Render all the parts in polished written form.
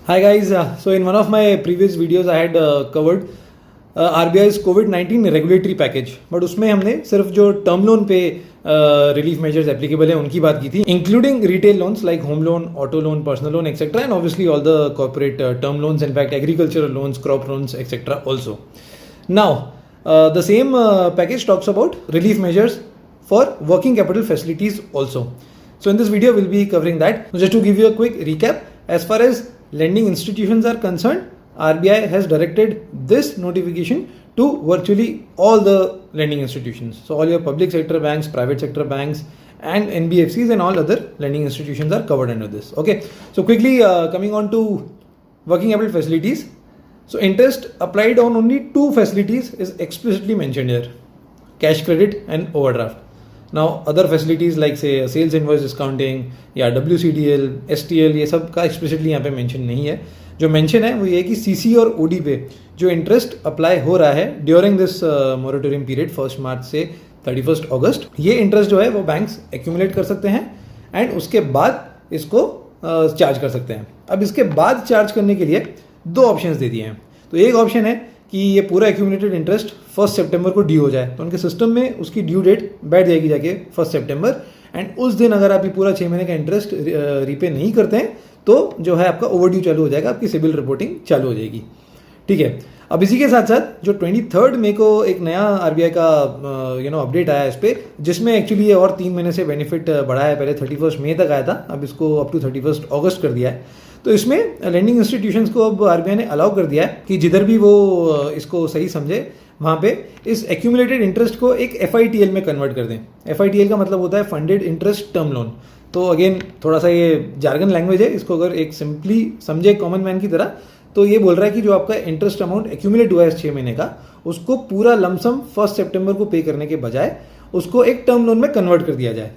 Hi guys, so in one of my previous videos I had covered RBI's COVID-19 regulatory package, but उसमें हमने सिर्फ जो term loan पे relief measures applicable है उनकी बात की थी, including retail loans like home loan, auto loan, personal loan etcetera, and obviously all the corporate term loans, in fact agricultural loans, crop loans etcetera also. Now the same package talks about relief measures for working capital facilities also. So in this video we'll be covering that. So just to give you a quick recap, as far as lending institutions are concerned, RBI has directed this notification to virtually all the lending institutions. So all your public sector banks, private sector banks and NBFCs and all other lending institutions are covered under this. Okay, so quickly coming on to working capital facilities. So interest applied on only two facilities is explicitly mentioned here: cash credit and overdraft. Now other facilities like say sales invoice discounting या WCDL, STL, ये सब का explicitly यहाँ पे mention नहीं है. जो mention है वो ये कि CC और OD पे जो interest apply हो रहा है during this moratorium period 1st March से 31st August, ये interest जो है वो banks accumulate कर सकते हैं and उसके बाद इसको चार्ज कर सकते हैं. अब इसके बाद चार्ज करने के लिए दो ऑप्शंस दे दिए हैं. तो एक ऑप्शन है कि ये पूरा एक्यूमुलेटेड इंटरेस्ट 1 सितंबर को ड्यू हो जाए, तो उनके सिस्टम में उसकी ड्यू डेट बैठ जाएगी जाके 1 सितंबर, एंड उस दिन अगर आप ये पूरा 6 महीने का इंटरेस्ट रीपे नहीं करते हैं तो जो है आपका ओवरड्यू चालू हो जाएगा, आपकी सिविल रिपोर्टिंग चालू हो जाएगी. ठीक है. अब इसी के साथ साथ जो 23 मई को एक नया आरबीआई का अपडेट आया इस पर, जिसमें एक्चुअली ये और 3 महीने से बेनिफिट बढ़ा है. पहले 31 मई तक आया था, अब इसको अप टू 31 अगस्त कर दिया है. तो इसमें लेंडिंग इंस्टीट्यूशंस को अब आरबीआई ने अलाउ कर दिया है कि जिधर भी वो इसको सही समझे वहाँ पे इस एक्यूमुलेटेड इंटरेस्ट को एक FITL में कन्वर्ट कर दें. FITL का मतलब होता है फंडेड इंटरेस्ट टर्म लोन. तो अगेन थोड़ा सा ये जार्गन लैंग्वेज है, इसको अगर एक सिंपली समझे कॉमन मैन की तरह, तो ये बोल रहा है कि जो आपका इंटरेस्ट अमाउंट एक्यूमुलेट हुआ है 6 महीने का, उसको पूरा लमसम 1 सितंबर को पे करने के बजाय उसको एक टर्म लोन में कन्वर्ट कर दिया जाए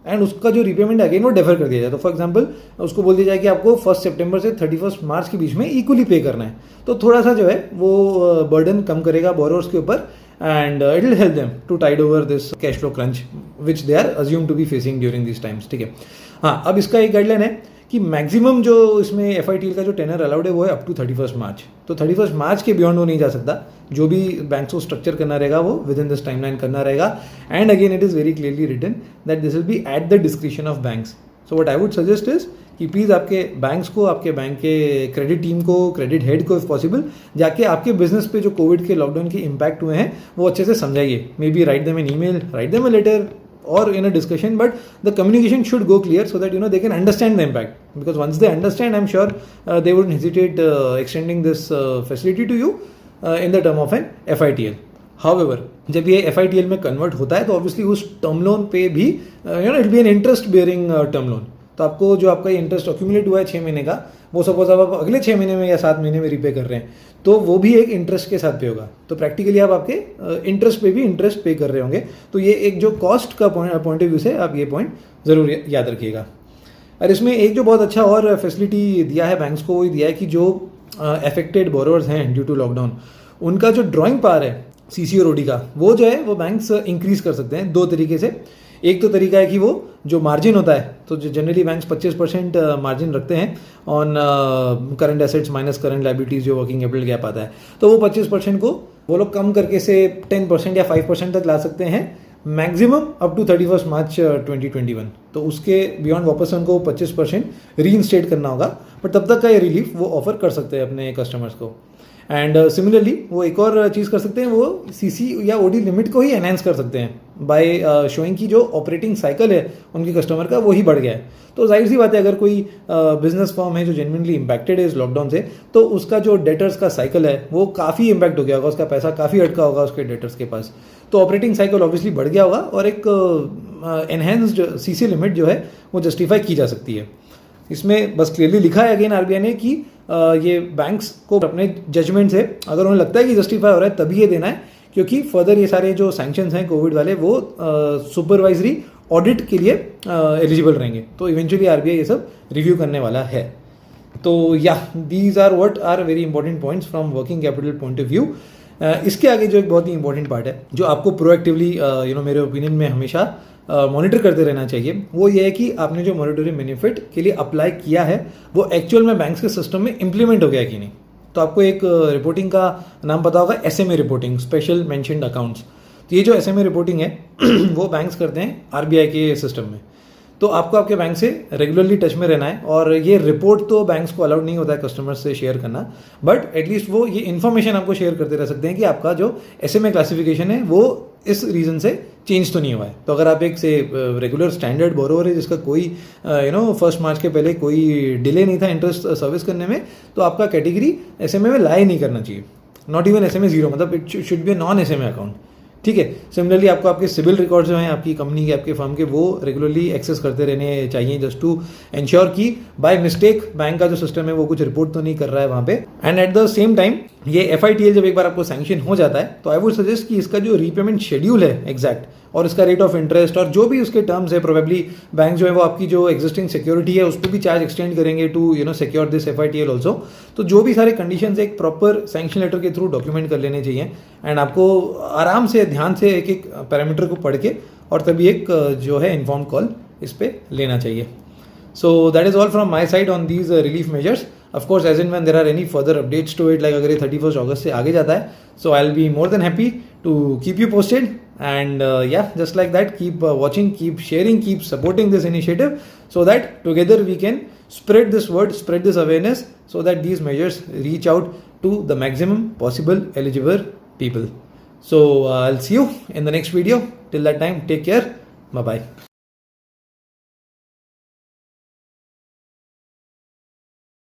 एंड उसका जो रिपेमेंट अगेन वो डेफर कर दिया जाए. तो फॉर एग्जांपल उसको बोल दिया जाए कि आपको 1 सितंबर से 31 मार्च के बीच में इक्वली पे करना है. तो थोड़ा सा जो है वो बर्डन कम करेगा बोरोवर्स के ऊपर, and it will help them to tide over this cash flow crunch which they are assume to be facing during this times. ठीक है. हाँ, अब इसका एक गाइडलाइन है कि मैक्सिमम जो इसमें FITL का जो टेनर अलाउड है वो है अप टू 31 मार्च. तो 31 मार्च के बियॉन्ड वो नहीं जा सकता. जो भी बैंक्स को स्ट्रक्चर करना रहेगा वो विद इन दिस टाइमलाइन करना रहेगा. And again it is very clearly written that this will be at the description of banks. So what I would suggest is कि प्लीज़ आपके बैंक्स को, आपके बैंक के क्रेडिट टीम को, credit head को if possible जाके आपके business पे जो कोविड के लॉकडाउन के इम्पैक्ट हुए हैं वो अच्छे से समझाइए. Maybe write them an email, write them a letter or in a discussion, but the communication should go clear so that they can understand the impact, because once they understand, I'm sure they wouldn't hesitate extending this facility to you in the term of an FITL. However, जब ये FITL में convert होता है तो obviously उस term loan पे भी it will be an interest bearing term loan. तो आपको जो आपका इंटरेस्ट अक्यूमुलेट हुआ है 6 महीने का, वो सपोज आप अगले 6 महीने में या 7 महीने में रीपे कर रहे हैं, तो वो भी एक इंटरेस्ट के साथ पे होगा. तो प्रैक्टिकली आप आपके इंटरेस्ट पे भी इंटरेस्ट पे कर रहे होंगे. तो ये एक जो कॉस्ट का पॉइंट ऑफ व्यू से आप ये पॉइंट ज़रूर याद रखिएगा. और इसमें एक जो बहुत अच्छा और फैसिलिटी दिया है बैंक्स को, वो दिया है कि जो अफेक्टेड बोरोवर्स हैं ड्यू टू लॉकडाउन, उनका जो ड्रॉइंग पावर है CC और OD का, वो जो है वो बैंक्स इंक्रीज कर सकते हैं 2 तरीके से. एक तो तरीका है कि वो जो मार्जिन होता है, तो जो जनरली बैंक्स 25% मार्जिन रखते हैं on current assets minus current liabilities, जो वर्किंग कैपिटल गैप आता है, तो वो 25% को वो लोग कम करके से 10% या 5% तक ला सकते हैं मैक्सिमम अप टू 31 मार्च 2021. तो उसके बियॉन्ड वापस उनको 25% रीइंस्टेट करना होगा, बट तब तक का ये रिलीफ वो ऑफर कर सकते हैं अपने कस्टमर्स को. एंड सिमिलरली वो एक और चीज़ कर सकते हैं, वो CC या OD लिमिट को ही एनहेंस कर सकते हैं बाय शोइंग की जो ऑपरेटिंग साइकिल है उनके कस्टमर का वो ही बढ़ गया है. तो जाहिर सी बात है, अगर कोई बिजनेस फर्म है जो जेन्युइनली इम्पैक्टेड है इस लॉकडाउन से, तो उसका जो डेटर्स का साइकिल है वो काफ़ी इम्पैक्ट हो गया होगा, उसका पैसा काफ़ी अटका होगा उसके डेटर्स के पास. तो ऑपरेटिंग साइकिल ऑब्वियसली बढ़ गया होगा और एक एनहेंस्ड CC लिमिट जो है वो जस्टिफाई की जा सकती है. इसमें बस क्लियरली लिखा है अगेन आरबीआई ने कि ये बैंक्स को अपने जजमेंट से अगर उन्हें लगता है कि जस्टिफाई हो रहा है तभी ये देना है, क्योंकि फर्दर ये सारे जो सैंक्शंस हैं कोविड वाले वो सुपरवाइजरी ऑडिट के लिए एलिजिबल रहेंगे. तो इवेंचुअली आरबीआई ये सब रिव्यू करने वाला है. तो या these are what are very important points from working capital point of view. इसके आगे जो एक बहुत ही इंपॉर्टेंट पार्ट है जो आपको प्रोएक्टिवली मेरे ओपिनियन में हमेशा मॉनिटर करते रहना चाहिए वो ये है कि आपने जो मॉनिटरिंग बेनिफिट के लिए अप्लाई किया है वो एक्चुअल में बैंक्स के सिस्टम में इम्प्लीमेंट हो गया कि नहीं। तो आपको एक रिपोर्टिंग का नाम पता होगा, SMA reporting, special mentioned accounts. तो ये जो SMA रिपोर्टिंग है वो बैंक्स करते हैं RBI के सिस्टम में। तो आपको आपके बैंक से रेगुलरली टच में रहना है और ये रिपोर्ट तो बैंक्स को अलाउड नहीं होता है कस्टमर्स से शेयर करना, बट एटलीस्ट वो ये इन्फॉर्मेशन आपको शेयर करते रह सकते हैं कि आपका जो SMA क्लासिफिकेशन है वो इस रीज़न से चेंज तो नहीं हुआ है। तो अगर आप एक से रेगुलर स्टैंडर्ड बोरोवर है जिसका कोई 1 मार्च के पहले कोई डिले नहीं था इंटरेस्ट सर्विस करने में, तो आपका कैटेगरी SMA में लाई नहीं करना चाहिए, नॉट इवन SMA 0, मतलब it should be non SMA account. ठीक है। सिमिलरली आपको आपके सिविल रिकॉर्ड्स जो हैं आपकी कंपनी के, आपके फर्म के, वो रेगुलरली एक्सेस करते रहने चाहिए जस्ट टू इंश्योर कि बाय मिस्टेक बैंक का जो सिस्टम है वो कुछ रिपोर्ट तो नहीं कर रहा है वहाँ पे। And at the same time ये FITL जब एक बार आपको सैंक्शन हो जाता है तो आई वुड सजेस्ट कि इसका जो रीपेमेंट शेड्यूल है एग्जैक्ट और इसका रेट ऑफ इंटरेस्ट और जो भी उसके टर्म्स है, प्रोबेबली बैंक जो है वो आपकी जो एग्जिस्टिंग सिक्योरिटी है उसको भी चार्ज एक्सटेंड करेंगे to secure this FITL also. तो जो भी सारे कंडीशंस एक प्रॉपर सैंक्शन लेटर के थ्रू डॉक्यूमेंट कर लेने चाहिए एंड आपको आराम से ध्यान से एक एक पैरामीटर को पढ़ के और तभी एक जो है इन्फॉर्म्ड कॉल इस पर लेना चाहिए। So that is all from my side on these relief measures. Of course, as and when there are any further updates to it, like अगर ये 31st August से आगे जाता है, so I'll be more than happy to keep you posted. And yeah, just like that, keep watching, keep sharing, keep supporting this initiative, so that together we can spread this word, spread this awareness, so that these measures reach out to the maximum possible eligible people. So I'll see you in the next video. Till that time, take care. Bye bye.